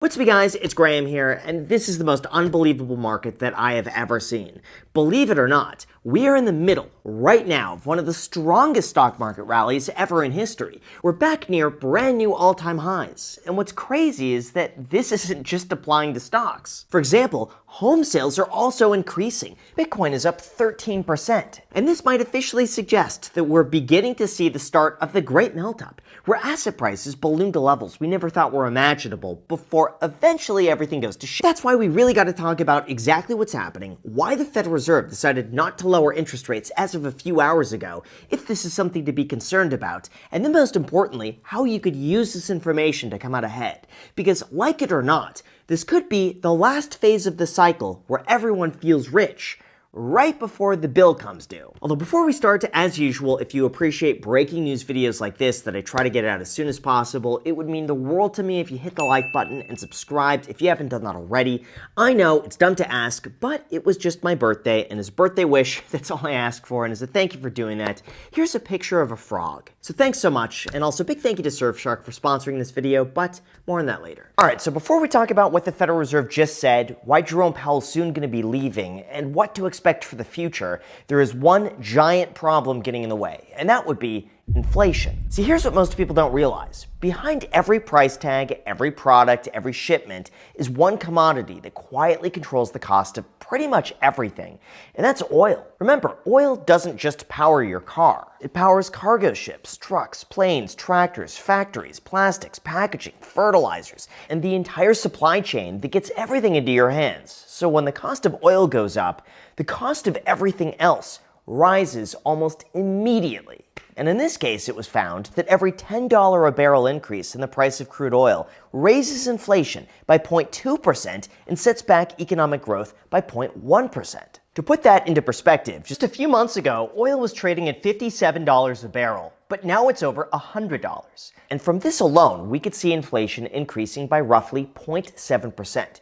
What's up, guys? It's Graham here, and this is the most unbelievable market that I have ever seen. Believe it or not, we are in the middle, right now, of one of the strongest stock market rallies ever in history. We're back near brand new all-time highs, and what's crazy is that this isn't just applying to stocks. For example, home sales are also increasing. Bitcoin is up 13%, and this might officially suggest that we're beginning to see the start of the great melt-up, where asset prices balloon to levels we never thought were imaginable before eventually everything goes to shit. That's why we really got to talk about exactly what's happening, why the Federal Reserve decided not to lower interest rates as of a few hours ago, if this is something to be concerned about, and then most importantly, how you could use this information to come out ahead. Because like it or not, this could be the last phase of the cycle where everyone feels rich, right before the bill comes due. Although before we start, as usual, if you appreciate breaking news videos like this that I try to get out as soon as possible, it would mean the world to me if you hit the like button and subscribed if you haven't done that already. I know, it's dumb to ask, but it was just my birthday, and as a birthday wish, that's all I ask for, and as a thank you for doing that, here's a picture of a frog. So thanks so much, and also big thank you to Surfshark for sponsoring this video, but more on that later. Alright, so before we talk about what the Federal Reserve just said, why Jerome Powell is soon going to be leaving, and what to expect for the future, there is one giant problem getting in the way, and that would be inflation. See, here's what most people don't realize. Behind every price tag, every product, every shipment is one commodity that quietly controls the cost of pretty much everything, and that's oil. Remember, oil doesn't just power your car. It powers cargo ships, trucks, planes, tractors, factories, plastics, packaging, fertilizers, and the entire supply chain that gets everything into your hands. So when the cost of oil goes up, the cost of everything else rises almost immediately. And in this case, it was found that every $10 a barrel increase in the price of crude oil raises inflation by 0.2% and sets back economic growth by 0.1%. To put that into perspective, just a few months ago, oil was trading at $57 a barrel, but now it's over $100. And from this alone, we could see inflation increasing by roughly 0.7%.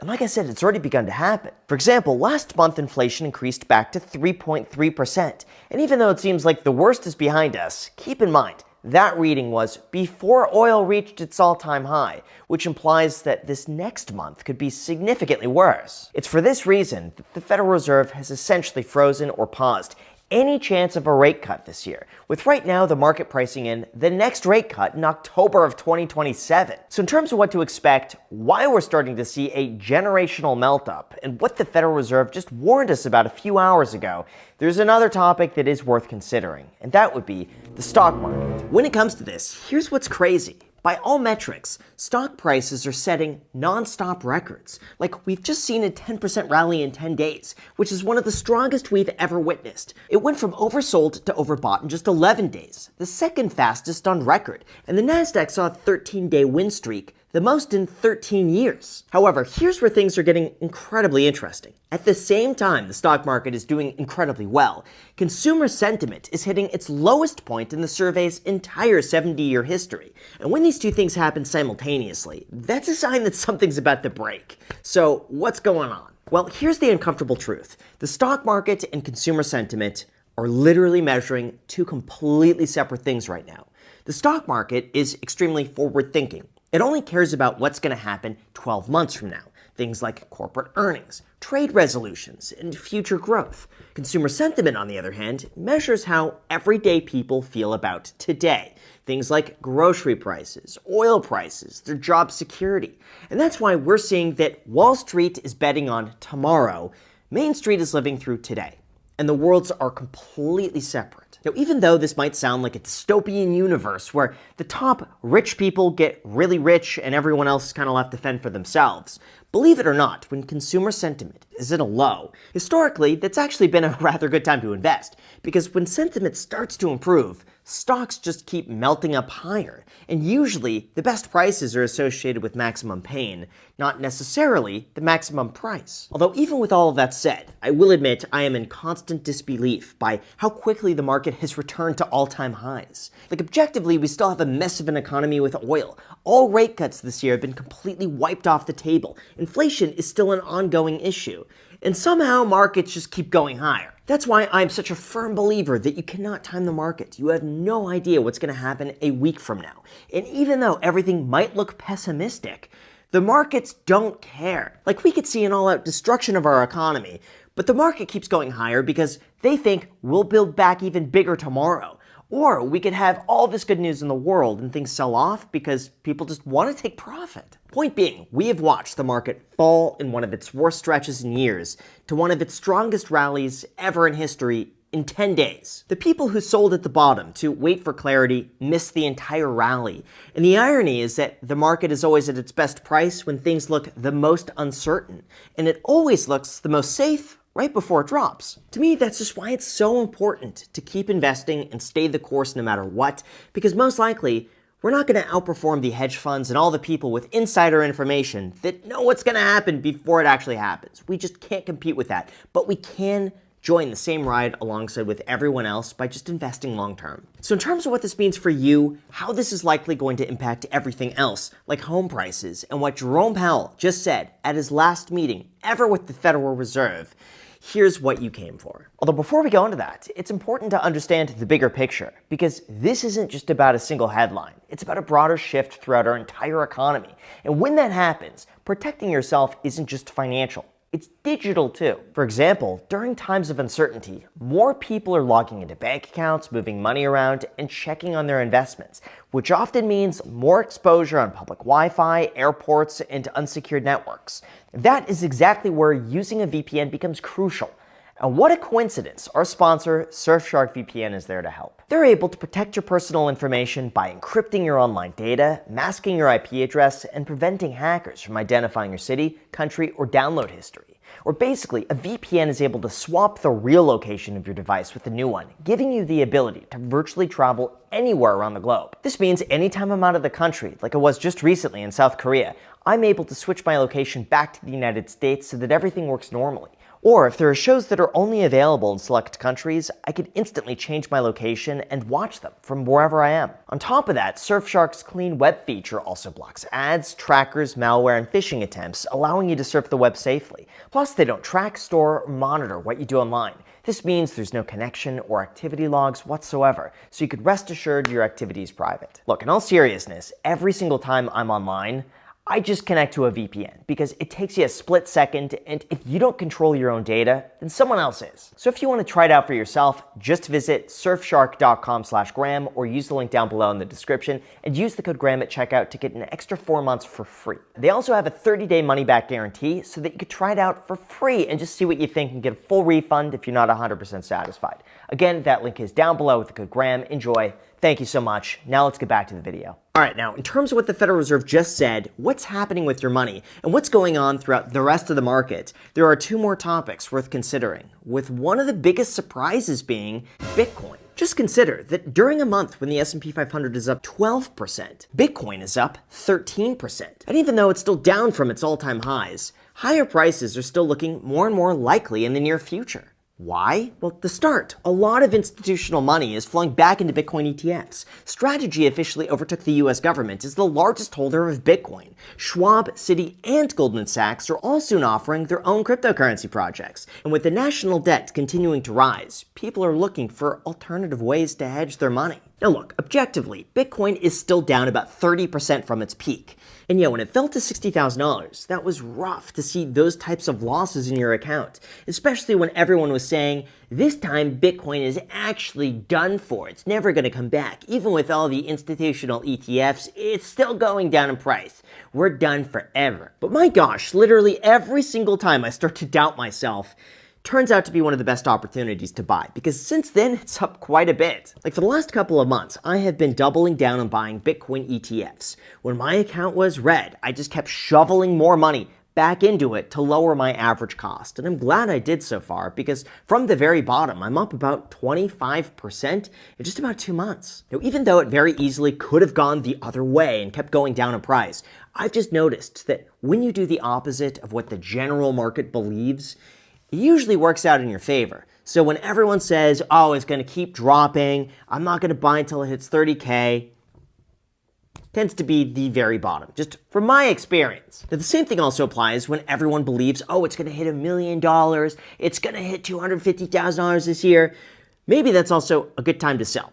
And like I said, it's already begun to happen. For example, last month inflation increased back to 3.3%. And even though it seems like the worst is behind us, keep in mind, that reading was before oil reached its all-time high, which implies that this next month could be significantly worse. It's for this reason that the Federal Reserve has essentially frozen or paused any chance of a rate cut this year, with right now the market pricing in the next rate cut in October of 2027. So in terms of what to expect, why we're starting to see a generational melt-up, and what the Federal Reserve just warned us about a few hours ago, there's another topic that is worth considering, and that would be the stock market. When it comes to this, here's what's crazy. By all metrics, stock prices are setting non-stop records. Like, we've just seen a 10% rally in 10 days, which is one of the strongest we've ever witnessed. It went from oversold to overbought in just 11 days, the second fastest on record, and the Nasdaq saw a 13-day win streak, the most in 13 years. However, here's where things are getting incredibly interesting. At the same time the stock market is doing incredibly well, consumer sentiment is hitting its lowest point in the survey's entire 70-year history. And when these two things happen simultaneously, that's a sign that something's about to break. So what's going on? Well, here's the uncomfortable truth. The stock market and consumer sentiment are literally measuring two completely separate things right now. The stock market is extremely forward-thinking. It only cares about what's going to happen 12 months from now. Things like corporate earnings, trade resolutions, and future growth. Consumer sentiment, on the other hand, measures how everyday people feel about today. Things like grocery prices, oil prices, their job security. And that's why we're seeing that Wall Street is betting on tomorrow, Main Street is living through today. And the worlds are completely separate. Now, even though this might sound like a dystopian universe where the top rich people get really rich and everyone else is kind of left to fend for themselves, believe it or not, when consumer sentiment is at a low, historically, that's actually been a rather good time to invest, because when sentiment starts to improve, stocks just keep melting up higher, and usually the best prices are associated with maximum pain, not necessarily the maximum price. Although even with all of that said, I will admit I am in constant disbelief by how quickly the market has returned to all-time highs. Like, objectively, we still have a mess of an economy with oil. All rate cuts this year have been completely wiped off the table. Inflation is still an ongoing issue. And somehow markets just keep going higher. That's why I'm such a firm believer that you cannot time the market. You have no idea what's going to happen a week from now. And even though everything might look pessimistic, The markets don't care. Like, we could see an all-out destruction of our economy, but the market keeps going higher because they think we'll build back even bigger tomorrow. Or we could have all this good news in the world and things sell off because people just want to take profit. Point being, we have watched the market fall in one of its worst stretches in years to one of its strongest rallies ever in history in 10 days. The people who sold at the bottom to wait for clarity missed the entire rally. And the irony is that the market is always at its best price when things look the most uncertain. And it always looks the most safe right before it drops. To me, that's just why it's so important to keep investing and stay the course no matter what, because most likely, we're not going to outperform the hedge funds and all the people with insider information that know what's going to happen before it actually happens. We just can't compete with that, but we can join the same ride alongside with everyone else by just investing long term. So in terms of what this means for you, how this is likely going to impact everything else, like home prices, and what Jerome Powell just said at his last meeting ever with the Federal Reserve, here's what you came for. Although before we go into that, it's important to understand the bigger picture, because this isn't just about a single headline. It's about a broader shift throughout our entire economy. And when that happens, protecting yourself isn't just financial. It's digital too. For example, during times of uncertainty, more people are logging into bank accounts, moving money around, and checking on their investments, which often means more exposure on public Wi-Fi, airports, and unsecured networks. That is exactly where using a VPN becomes crucial. And what a coincidence, our sponsor, Surfshark VPN, is there to help. They're able to protect your personal information by encrypting your online data, masking your IP address, and preventing hackers from identifying your city, country, or download history. Or basically, a VPN is able to swap the real location of your device with a new one, giving you the ability to virtually travel anywhere around the globe. This means anytime I'm out of the country, like I was just recently in South Korea, I'm able to switch my location back to the United States so that everything works normally. Or if there are shows that are only available in select countries, I could instantly change my location and watch them from wherever I am. On top of that, Surfshark's Clean Web feature also blocks ads, trackers, malware, and phishing attempts, allowing you to surf the web safely. Plus, they don't track, store, or monitor what you do online. This means there's no connection or activity logs whatsoever, so you could rest assured your activity is private. Look, in all seriousness, every single time I'm online, I just connect to a VPN because it takes you a split second, and if you don't control your own data, then someone else is. So if you want to try it out for yourself, just visit surfshark.com/Graham or use the link down below in the description and use the code Graham at checkout to get an extra 4 months for free. They also have a 30-day money-back guarantee so that you could try it out for free and just see what you think and get a full refund if you're not 100% satisfied. Again, that link is down below with the code Graham. Enjoy. Thank you so much. Now let's get back to the video. All right, now in terms of what the Federal Reserve just said, what's happening with your money, and what's going on throughout the rest of the market, there are two more topics worth considering, with one of the biggest surprises being Bitcoin. Just consider that during a month when the S&P 500 is up 12%, Bitcoin is up 13%. And even though it's still down from its all-time highs, higher prices are still looking more and more likely in the near future. Why? Well, to start, a lot of institutional money is flowing back into Bitcoin ETFs. Strategy officially overtook the US government as the largest holder of Bitcoin. Schwab, Citi, and Goldman Sachs are all soon offering their own cryptocurrency projects. And with the national debt continuing to rise, people are looking for alternative ways to hedge their money. Now look, objectively, Bitcoin is still down about 30% from its peak. And yeah, when it fell to $60,000, that was rough to see those types of losses in your account, especially when everyone was saying, this time Bitcoin is actually done for. It's never going to come back. Even with all the institutional ETFs, it's still going down in price. We're done forever. But my gosh, literally every single time I start to doubt myself, turns out to be one of the best opportunities to buy, because since then it's up quite a bit. Like for the last couple of months, I have been doubling down on buying Bitcoin ETFs. When my account was red, I just kept shoveling more money back into it to lower my average cost. And I'm glad I did so far, because from the very bottom, I'm up about 25% in just about 2 months. Now, even though it very easily could have gone the other way and kept going down in price, I've just noticed that when you do the opposite of what the general market believes, it usually works out in your favor. So when everyone says, oh, it's going to keep dropping, I'm not going to buy until it hits 30K, tends to be the very bottom, just from my experience. Now, the same thing also applies when everyone believes, oh, it's going to hit $1 million, it's going to hit $250,000 this year. Maybe that's also a good time to sell.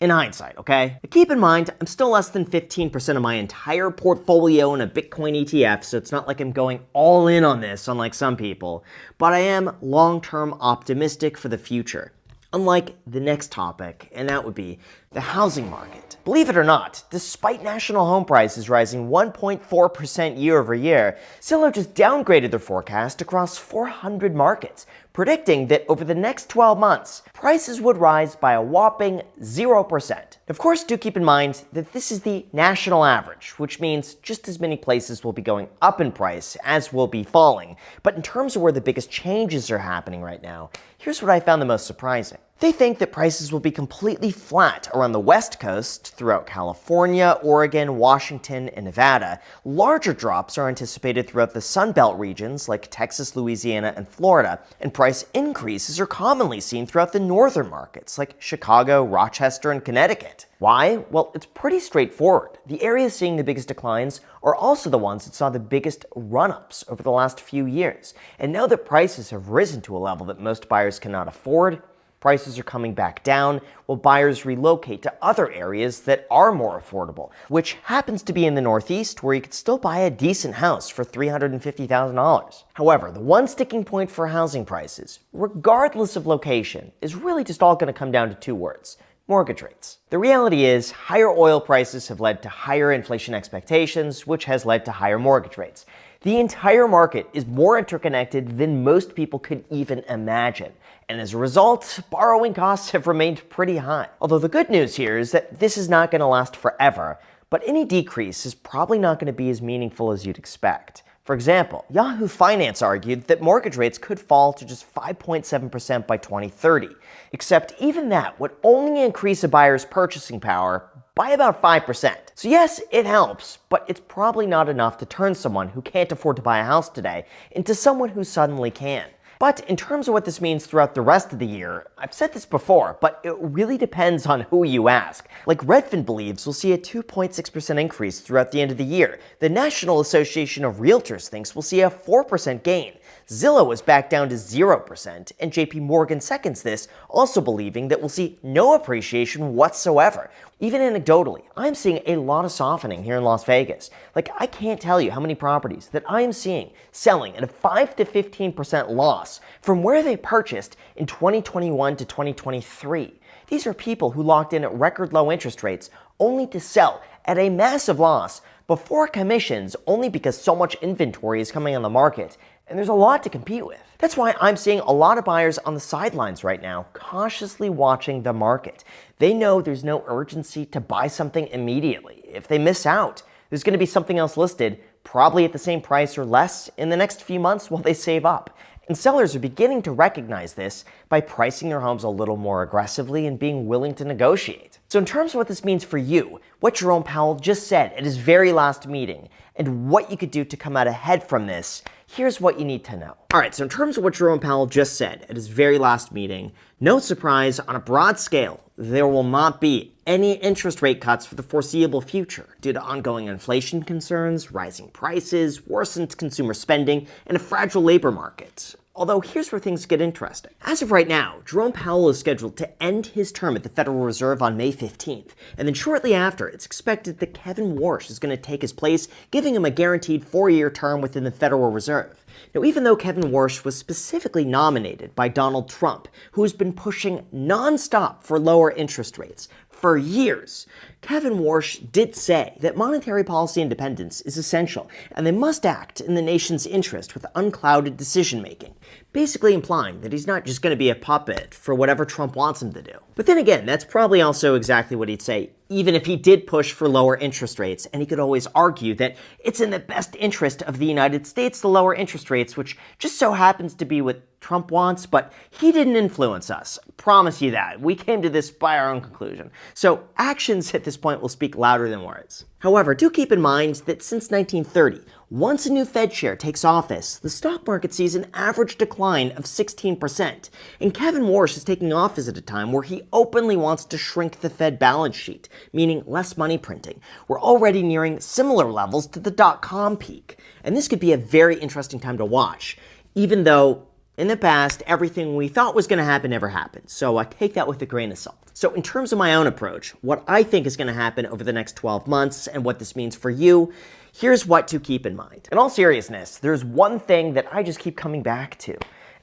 In hindsight, okay? But keep in mind, I'm still less than 15% of my entire portfolio in a Bitcoin ETF, so it's not like I'm going all in on this, unlike some people. But I am long-term optimistic for the future. Unlike the next topic, and that would be the housing market. Believe it or not, despite national home prices rising 1.4% year over year, Zillow just downgraded their forecast across 400 markets, predicting that over the next 12 months, prices would rise by a whopping 0%. Of course, do keep in mind that this is the national average, which means just as many places will be going up in price as will be falling. But in terms of where the biggest changes are happening right now, here's what I found the most surprising. They think that prices will be completely flat around the West Coast, throughout California, Oregon, Washington, and Nevada. Larger drops are anticipated throughout the Sun Belt regions like Texas, Louisiana, and Florida, and price increases are commonly seen throughout the northern markets like Chicago, Rochester, and Connecticut. Why? Well, it's pretty straightforward. The areas seeing the biggest declines are also the ones that saw the biggest run-ups over the last few years. And now that prices have risen to a level that most buyers cannot afford, prices are coming back down while buyers relocate to other areas that are more affordable, which happens to be in the Northeast where you could still buy a decent house for $350,000. However, the one sticking point for housing prices, regardless of location, is really just all going to come down to two words: mortgage rates. The reality is, higher oil prices have led to higher inflation expectations, which has led to higher mortgage rates. The entire market is more interconnected than most people could even imagine. And as a result, borrowing costs have remained pretty high. Although the good news here is that this is not going to last forever, but any decrease is probably not going to be as meaningful as you'd expect. For example, Yahoo Finance argued that mortgage rates could fall to just 5.7% by 2030, except even that would only increase a buyer's purchasing power by about 5%. So yes, it helps, but it's probably not enough to turn someone who can't afford to buy a house today into someone who suddenly can. But in terms of what this means throughout the rest of the year, I've said this before, but it really depends on who you ask. Like Redfin believes we'll see a 2.6% increase throughout the end of the year. The National Association of Realtors thinks we'll see a 4% gain. Zillow is back down to 0%, and JP Morgan seconds this, also believing that we'll see no appreciation whatsoever. Even anecdotally, I'm seeing a lot of softening here in Las Vegas. Like, I can't tell you how many properties that I am seeing selling at a 5 to 15% loss from where they purchased in 2021 to 2023. These are people who locked in at record low interest rates only to sell at a massive loss before commissions, only because so much inventory is coming on the market. And there's a lot to compete with. That's why I'm seeing a lot of buyers on the sidelines right now, cautiously watching the market. They know there's no urgency to buy something immediately. If they miss out, there's going to be something else listed, probably at the same price or less, in the next few months while they save up. And sellers are beginning to recognize this by pricing their homes a little more aggressively and being willing to negotiate. So in terms of what this means for you, what Jerome Powell just said at his very last meeting, and what you could do to come out ahead from this, here's what you need to know. Alright, so in terms of what Jerome Powell just said at his very last meeting, no surprise, on a broad scale, there will not be any interest rate cuts for the foreseeable future due to ongoing inflation concerns, rising prices, worsened consumer spending, and a fragile labor market. Although here's where things get interesting. As of right now, Jerome Powell is scheduled to end his term at the Federal Reserve on May 15th, and then shortly after, it's expected that Kevin Warsh is going to take his place, giving him a guaranteed 4-year term within the Federal Reserve. Now, even though Kevin Warsh was specifically nominated by Donald Trump, who has been pushing non-stop for lower interest rates for years, Kevin Warsh did say that monetary policy independence is essential, and they must act in the nation's interest with unclouded decision-making, basically implying that he's not just going to be a puppet for whatever Trump wants him to do. But then again, that's probably also exactly what he'd say, even if he did push for lower interest rates, and he could always argue that it's in the best interest of the United States to lower interest rates, which just so happens to be what Trump wants, but he didn't influence us. Promise you that. We came to this by our own conclusion. So actions at this point will speak louder than words. However, do keep in mind that since 1930, once a new Fed chair takes office, the stock market sees an average decline of 16%. And Kevin Warsh is taking office at a time where he openly wants to shrink the Fed balance sheet, meaning less money printing. We're already nearing similar levels to the dot-com peak. And this could be a very interesting time to watch, even though In the past, everything we thought was going to happen never happened, so I take that with a grain of salt. So in terms of my own approach, what I think is going to happen over the next 12 months and what this means for you, here's what to keep in mind. In all seriousness, there's one thing that I just keep coming back to.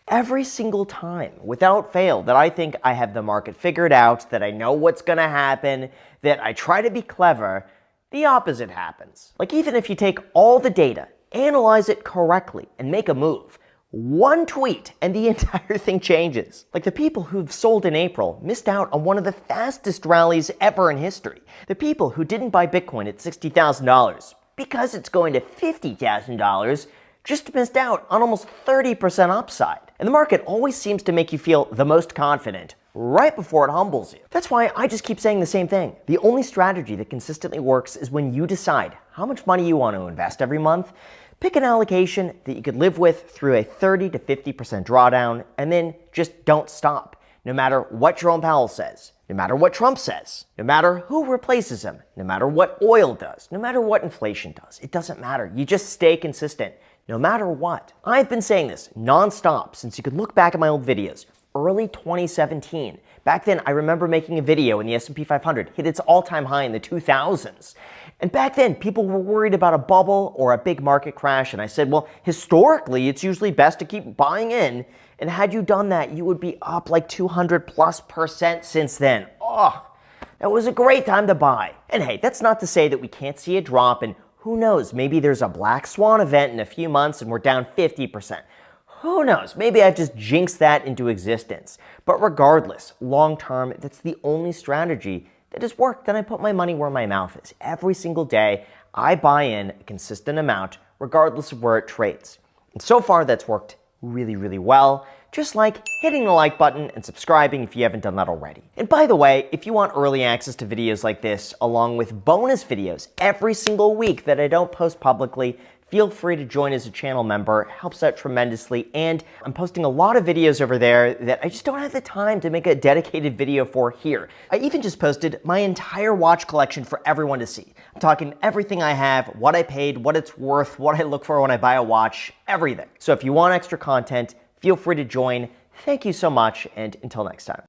Every single time, without fail, that I think I have the market figured out, that I know what's going to happen, that I try to be clever, the opposite happens. Like even if you take all the data, analyze it correctly, and make a move, one tweet and the entire thing changes. Like the people who've sold in April missed out on one of the fastest rallies ever in history. The people who didn't buy Bitcoin at $60,000 because it's going to $50,000 just missed out on almost 30% upside. And the market always seems to make you feel the most confident right before it humbles you. That's why I just keep saying the same thing. The only strategy that consistently works is when you decide how much money you want to invest every month. Pick an allocation that you could live with through a 30 to 50% drawdown, and then just don't stop. No matter what Jerome Powell says, no matter what Trump says, no matter who replaces him, no matter what oil does, no matter what inflation does, it doesn't matter. You just stay consistent, no matter what. I've been saying this nonstop since you could look back at my old videos, early 2017. Back then, I remember making a video when the S&P 500 hit its all-time high in the 2000s. And back then, people were worried about a bubble or a big market crash, and I said, well, historically, it's usually best to keep buying in, and had you done that, you would be up like 200+% since then. Oh, that was a great time to buy. And hey, that's not to say that we can't see a drop, and who knows, maybe there's a black swan event in a few months and we're down 50%. Who knows, maybe I've just jinxed that into existence. But regardless, long term, that's the only strategy that has worked, and I put my money where my mouth is. Every single day, I buy in a consistent amount, regardless of where it trades. And so far, that's worked really, really well, just like hitting the like button and subscribing if you haven't done that already. And by the way, if you want early access to videos like this, along with bonus videos every single week that I don't post publicly, feel free to join as a channel member. It helps out tremendously, and I'm posting a lot of videos over there that I just don't have the time to make a dedicated video for here. I even just posted my entire watch collection for everyone to see. I'm talking everything I have, what I paid, what it's worth, what I look for when I buy a watch, everything. So if you want extra content, feel free to join. Thank you so much, and until next time.